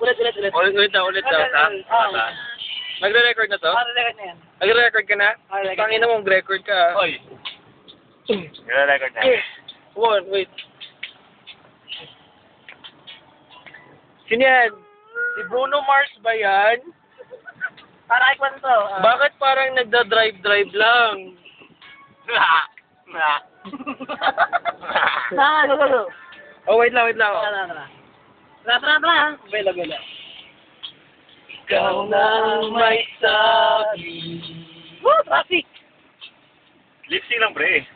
Ulit daw. Nagre-record na to? Nagre-record na yan. Nagre-record ka na? Tangina mo, mag-record ka. Oy. Nagre-record na. One, wait. Sino yan? Si Bruno Mars ba yan? Para kay Kwanto. Bakit parang nagda-drive lang? Go. Oh, wait lang. Tara. Bela. Ikaw nang may sabi. Woo! Traffic! Lipsy lang, pre.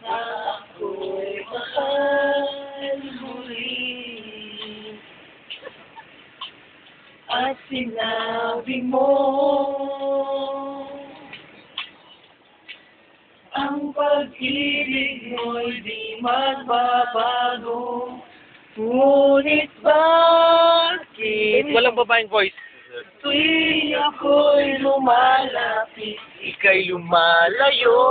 Ako'y mahal muli. At sinabi mo ang pag-ibig mo'y di magbabago. Ngunit bakit walang babaeng voice? Tuwing ako'y lumalapit, ika'y lumalayo.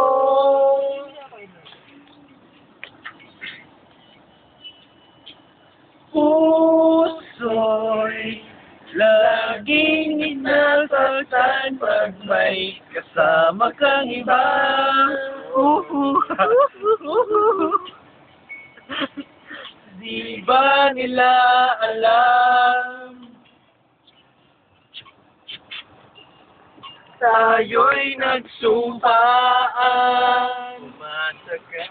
Puso'y laging minasaktan pag may kasama kang iba. Di ba nila alam? Tayo'y nagsumpaan. Umasa ka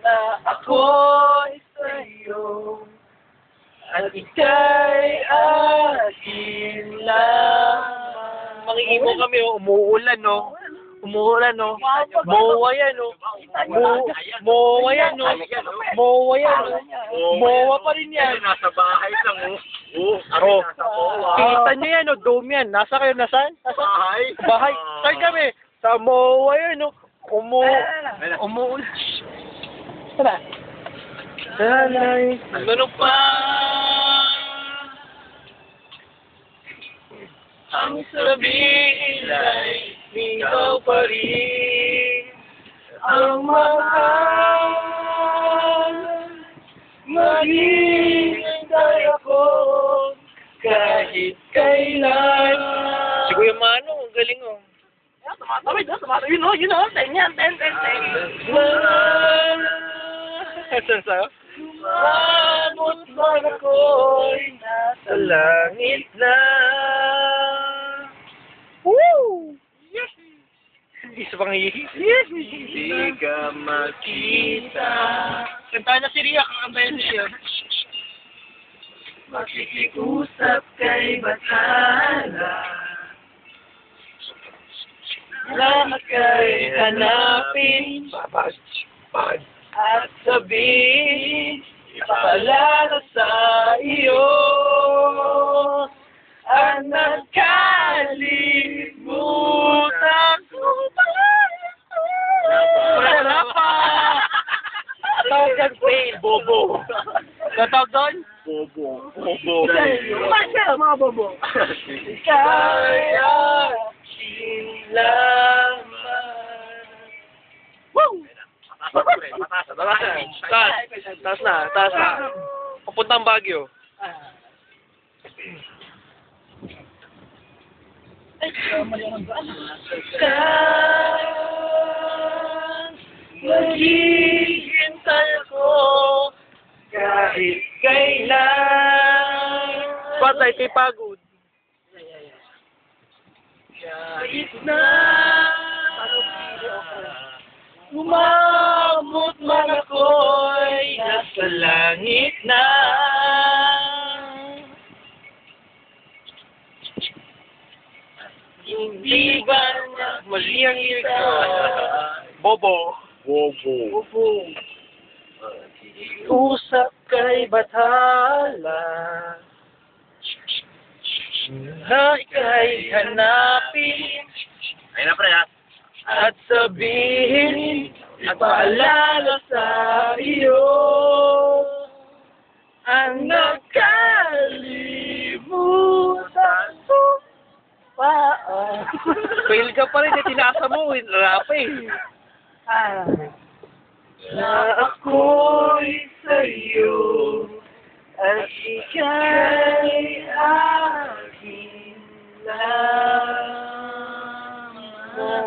na ako'y sa'yo at ika'y akin lang. Mangingimo kami, umuulan, no? Umuulan, no? Mowa yan, no? Mowa yan, no? Mowa yan, no? Mowa pa rin yan. Nasa bahay lang, oh. Oh. Nasa bahay. Kita niyo yan, no? Dome yan. Nasa kayo, nasaan? Bahay. Bahay. Saan kami? Sa Mowa yan, no? Umuulan. Tara. Sana'y ano pa ang sabihin ay ikaw pa rin ang mahal. Maghihintay ako kahit kailan. Si Kuya Mano, ang galing, oh. Tumatawid. Yun o. 10 yan. 10. Saan sa'yo? Mamot man ako'y nasa langit na. Woo! Yes! Isa pang hihi. Yes! Di ka makita. Kantahan na si Ria, kakambayan siya. Makikiusap kay Bathala. Lahat kay hanapin at sabihin, ipaalala sa iyo ang nagkalimutan ko. Wala pa! Tawag yan, fail, bobo. Natawag doon? Bobo. Mga bobo. Kaya sinlaman. Woo! Taas na. Papuntang Baguio. Maghihintay ako kahit kailan. Patay, kay pagod. Kahit na umabot man ako'y nasa langit na. Hindi ba mali ang lyrics ko? Bobo. Usap kay Bathala na ika'y hanapin. Ayun na, pre, ha? At sabihin, ipaalala sa iyo ang nakalimutan ko. Fail ka pa rin, tinasa mo, rap eh. Na ako'y sa'yo At ika'y aking Merry Christmas!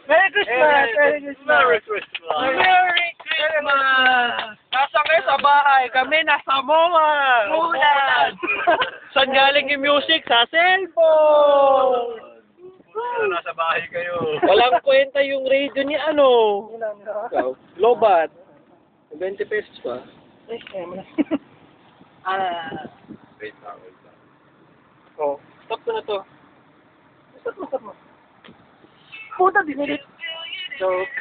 Merry Christmas! Merry Christmas. Merry Christmas! Nasa kayo sa bahay, kami nasa MOA! Mulan! Saan galing yung music? Sa cellphone! Pero nasa bahay kayo. Walang kwenta yung radio ni Ikaw, Lobat. 20 pesos pa. Wait lang, wait lang. Oh, stop ko na to. Stop mo. Puta, dinilit. Joke.